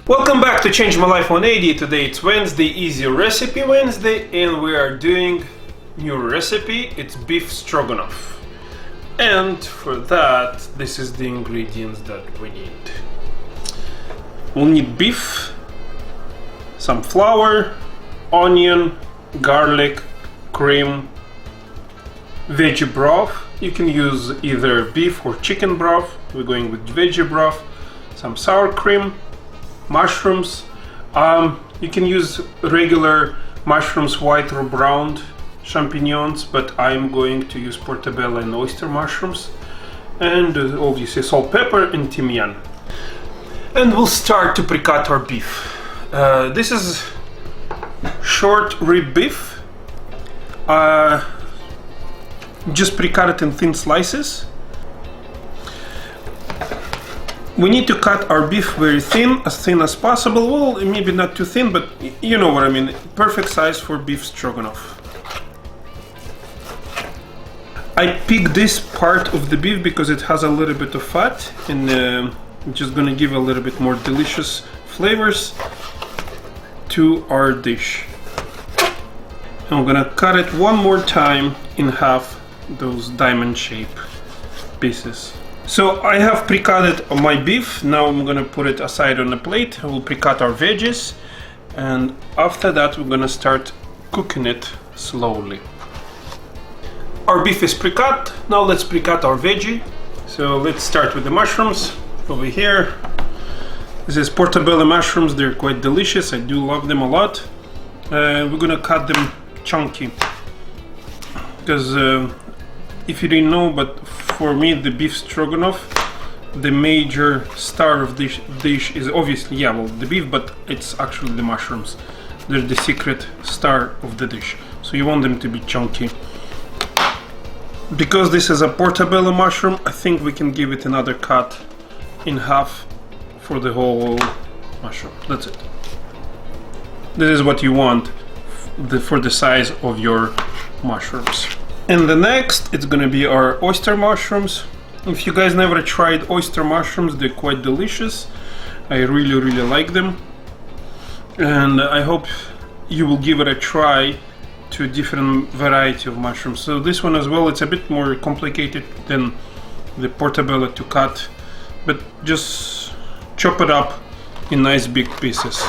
Welcome back to Change My Life 180. Today it's Wednesday, Easy Recipe Wednesday, and we are doing new recipe. It's beef stroganoff. And for that, this is the ingredients that we need. We'll need beef, some flour, onion, garlic, cream, veggie broth. You can use either beef or chicken broth. We're going with veggie broth, some sour cream, mushrooms. You can use regular mushrooms, white or browned champignons, but I'm going to use portobello and oyster mushrooms, and obviously salt, pepper, and thymian. And we'll start to pre-cut our beef. This is short rib beef. Just pre-cut it in thin slices. We need to cut our beef very thin as possible. Well, maybe not too thin, but you know what I mean. Perfect size for beef stroganoff. I picked this part of the beef because it has a little bit of fat, and just gonna give a little bit more delicious flavors to our dish. I'm gonna cut it one more time in half, those diamond shape pieces. So I have pre-cutted my beef. Now I'm gonna put it aside on a plate. We'll pre-cut our veggies, and after that we're gonna start cooking it slowly. Our beef is pre-cut. Now let's pre-cut our veggie. So let's start with the mushrooms over here. This is portobello mushrooms. They're quite delicious. I do love them a lot. We're gonna cut them chunky because if you didn't know, but for me the beef stroganoff, the major star of this dish is obviously, the beef, but it's actually the mushrooms. They're the secret star of the dish, so you want them to be chunky. Because this is a portobello mushroom, I think we can give it another cut in half for the whole mushroom. That's it. This is what you want for the size of your mushrooms. And the next, it's gonna be our oyster mushrooms. If you guys never tried oyster mushrooms, they're quite delicious. I really like them, and I hope you will give it a try to a different variety of mushrooms. So this one as well, it's a bit more complicated than the portobello to cut, but just chop it up in nice big pieces.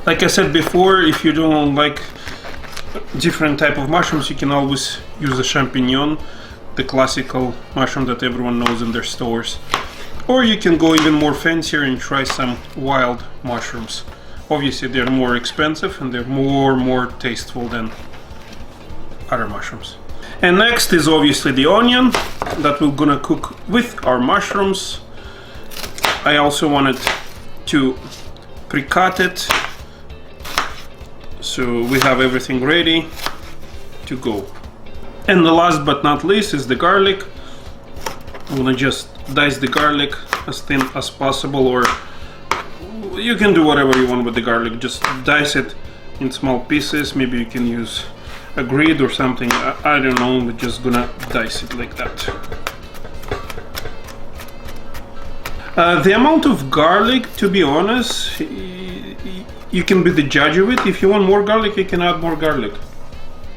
Like I said before, if you don't like different type of mushrooms, you can always use a champignon, the classical mushroom that everyone knows in their stores. Or you can go even more fancier and try some wild mushrooms. Obviously they're more expensive and they're more tasteful than other mushrooms. And next is obviously the onion that we're gonna cook with our mushrooms. I also wanted to pre-cut it, so we have everything ready to go. And the last but not least is the garlic. I'm gonna just dice the garlic as thin as possible, or you can do whatever you want with the garlic. Just dice it in small pieces. Maybe you can use a grid or something. I don't know, we're just gonna dice it like that. The amount of garlic, to be honest, you can be the judge of it. If you want more garlic, you can add more garlic.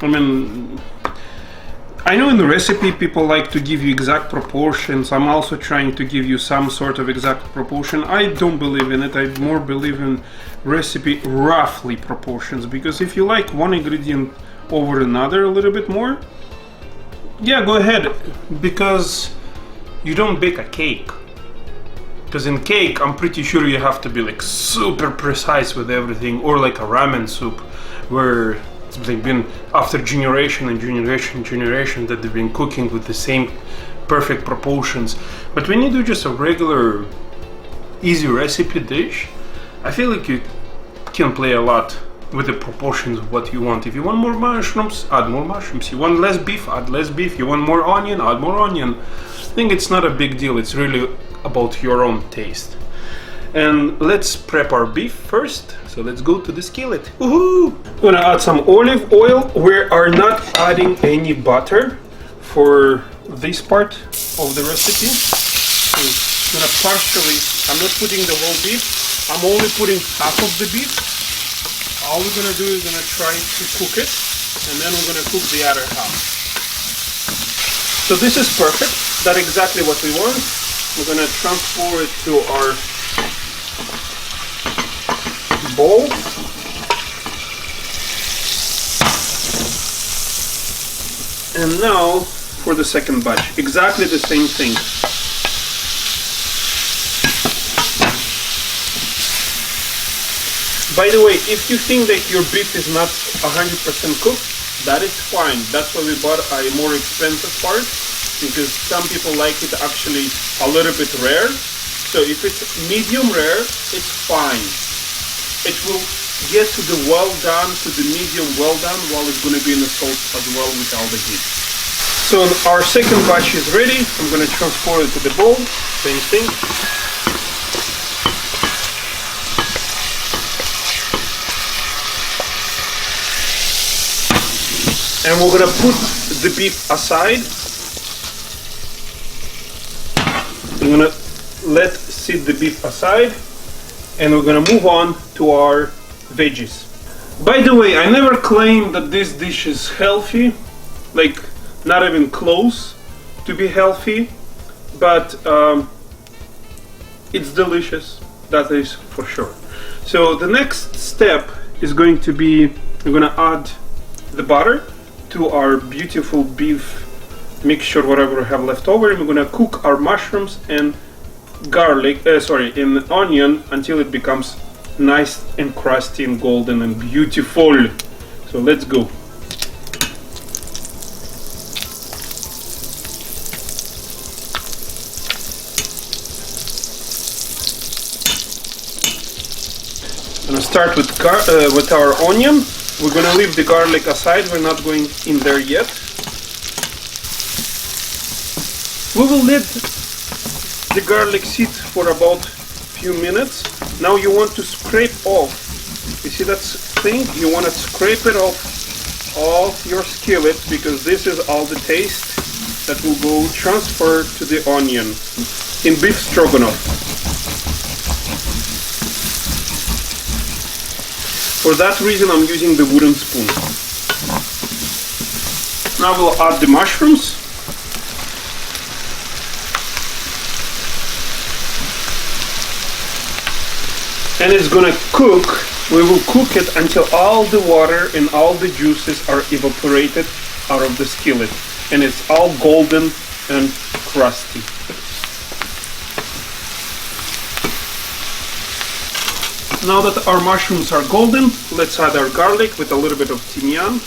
I mean, I know in the recipe people like to give you exact proportions. I'm also trying to give you some sort of exact proportion. I don't believe in it. I more believe in recipe roughly proportions, because if you like one ingredient over another a little bit more, yeah, go ahead, because you don't bake a cake. Because in cake, I'm pretty sure you have to be like super precise with everything, or like a ramen soup, where they've been after generation and generation that they've been cooking with the same perfect proportions. But when you do just a regular easy recipe dish, I feel like you can play a lot with the proportions of what you want. If you want more mushrooms, add more mushrooms. You want less beef, add less beef. You want more onion, add more onion. I think it's not a big deal. It's really about your own taste. And let's prep our beef first. So let's go to the skillet. Woohoo! I'm gonna add some olive oil. We are not adding any butter for this part of the recipe. So I'm gonna partially, I'm not putting the whole beef, I'm only putting half of the beef. All we're gonna do is gonna try to cook it, and then we're gonna cook the other half. So this is perfect, that's exactly what we want. We're gonna transfer it to our bowl. And now for the second batch, exactly the same thing. By the way, if you think that your beef is not 100% cooked, that is fine. That's why we bought a more expensive part, because some people like it actually a little bit rare. So if it's medium rare, it's fine. It will get to the well done, to the medium well done, while it's going to be in the salt as well with all the heat. So our second batch is ready. I'm going to transfer it to the bowl. Same thing. And we're going to put the beef aside. I'm going to let sit the beef aside. And we're going to move on to our veggies. By the way, I never claimed that this dish is healthy, like not even close to be healthy, but it's delicious, that is for sure. So the next step is going to be, we're going to add the butter to our beautiful beef mixture, whatever we have left over, and we're going to cook our mushrooms and garlic, in onion until it becomes nice and crusty and golden and beautiful. So let's go. I'm gonna start with our onion. We're gonna leave the garlic aside. We're not going in there yet. We will let the garlic sit for about few minutes. Now you want to scrape off, you see that thing? You want to scrape it off your skillet, because this is all the taste that will go transfer to the onion in beef stroganoff. For that reason I'm using the wooden spoon. Now we'll add the mushrooms. And it's gonna cook. We will cook it until all the water and all the juices are evaporated out of the skillet, and it's all golden and crusty. Now that our mushrooms are golden, let's add our garlic with a little bit of thymian.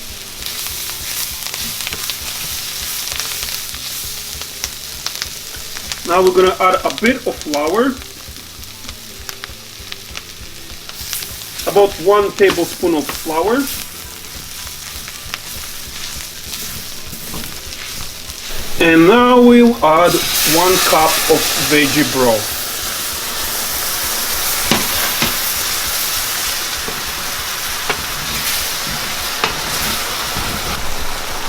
Now we're gonna add a bit of flour. About 1 tablespoon of flour. And now we'll add 1 cup of veggie broth.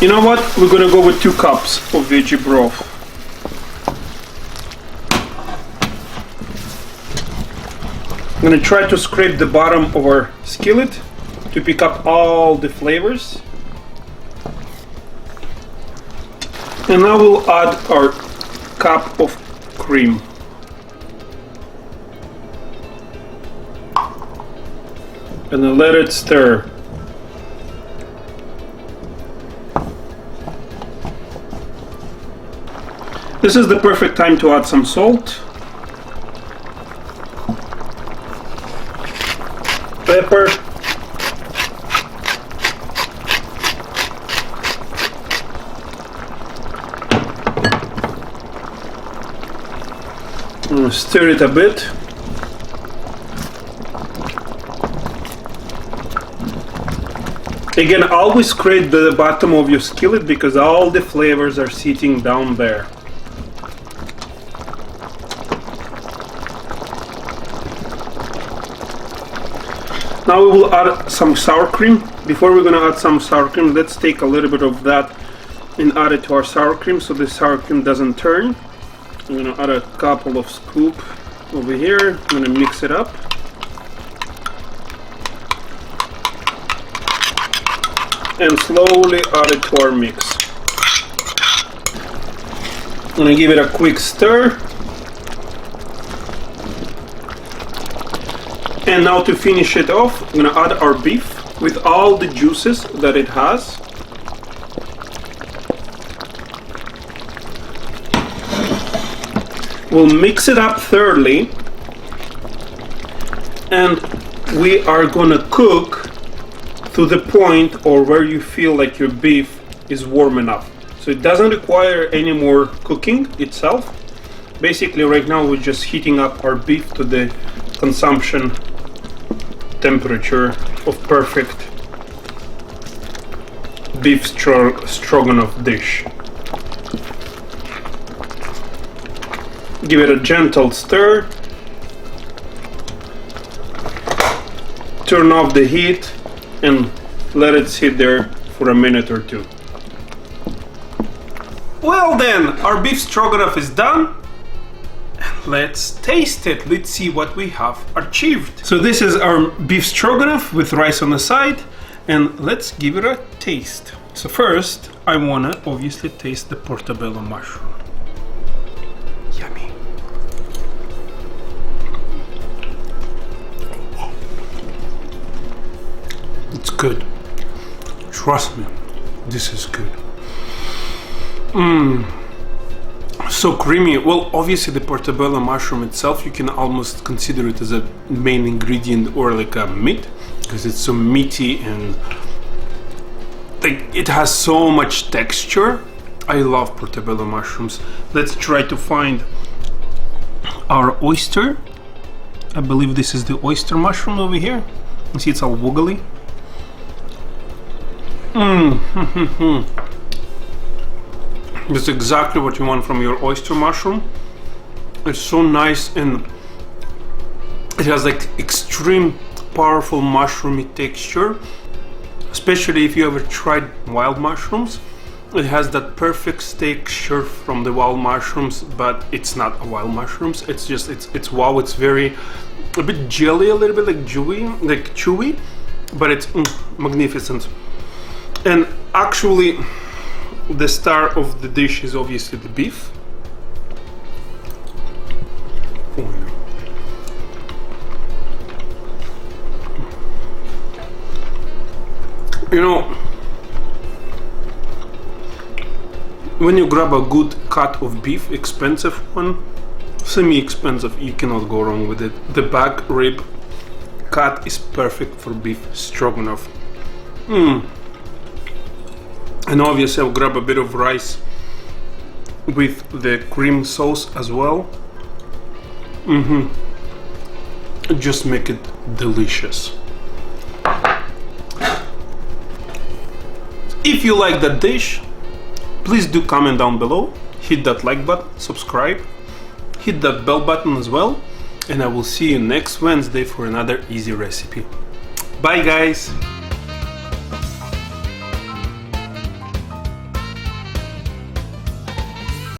You know what? We're gonna go with 2 cups of veggie broth. I'm going to try to scrape the bottom of our skillet to pick up all the flavors. And now we'll add our cup of cream. And then let it stir. This is the perfect time to add some salt. Pepper, stir it a bit. Again, always scrape the bottom of your skillet, because all the flavors are sitting down there. Now we will add some sour cream. Before we're going to add some sour cream, let's take a little bit of that and add it to our sour cream so the sour cream doesn't turn. I'm gonna add a couple of scoops over here. I'm gonna mix it up. And slowly add it to our mix. I'm gonna give it a quick stir. And now to finish it off, I'm gonna add our beef with all the juices that it has. We'll mix it up thoroughly, and we are gonna cook to the point or where you feel like your beef is warm enough. So it doesn't require any more cooking itself. Basically right now we're just heating up our beef to the consumption temperature of perfect beef stroganoff dish. Give it a gentle stir. Turn off the heat and let it sit there for a minute or two. Well then, our beef stroganoff is done. Let's taste it. Let's see what we have achieved. So this is our beef stroganoff with rice on the side, and let's give it a taste. So first, I wanna obviously taste the portobello mushroom. Yummy. It's good. Trust me, this is good. So creamy. Well, obviously the portobello mushroom itself, you can almost consider it as a main ingredient or like a meat, because it's so meaty and like it has so much texture. I love portobello mushrooms. Let's try to find our oyster. I believe this is the oyster mushroom over here. You see it's all woggly. That's exactly what you want from your oyster mushroom. It's so nice, and it has like extreme powerful mushroomy texture, especially if you ever tried wild mushrooms. It has that perfect texture from the wild mushrooms, but it's not a wild mushrooms. It's just it's wow. It's very a bit jelly, a little bit like chewy, but it's magnificent. And actually, the star of the dish is obviously the beef. You know, when you grab a good cut of beef, expensive one, semi-expensive, you cannot go wrong with it. The back rib cut is perfect for beef stroganoff. And obviously I'll grab a bit of rice with the cream sauce as well. Just make it delicious. If you like that dish, please do comment down below, hit that like button, subscribe, hit that bell button as well, and I will see you next Wednesday for another easy recipe. Bye guys!